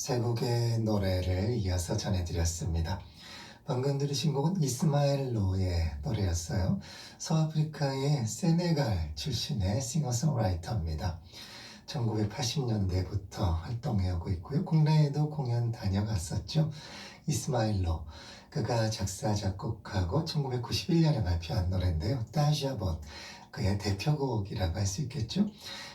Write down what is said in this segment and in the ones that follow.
세 곡의 노래를 이어서 전해드렸습니다. 방금 들으신 곡은 이스마엘 로의 노래였어요. 서아프리카의 세네갈 출신의 싱어송라이터입니다. 1980년대부터 활동해오고 있고요. 국내에도 공연 다녀갔었죠. 이스마엘 로. 그가 작사, 작곡하고 1991년에 발표한 노래인데요. 따샤본. 그의 대표곡이라고 할 수 있겠죠.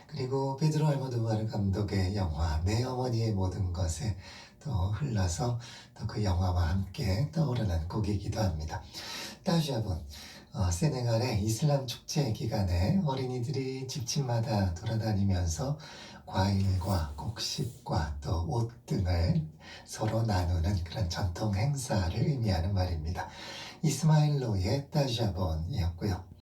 그리고 베드로 알모도바르 감독의 영화 내 어머니의 모든 것에 또 흘러서 또 그 영화와 함께 떠오르는 곡이기도 합니다. 따샤본. 세네갈의 이슬람 축제 기간에 어린이들이 집집마다 돌아다니면서 과일과 곡식과 또 옷 등을 서로 나누는 그런 전통 행사를 의미하는 말입니다. 이스마일 로의 따샤본이었고요.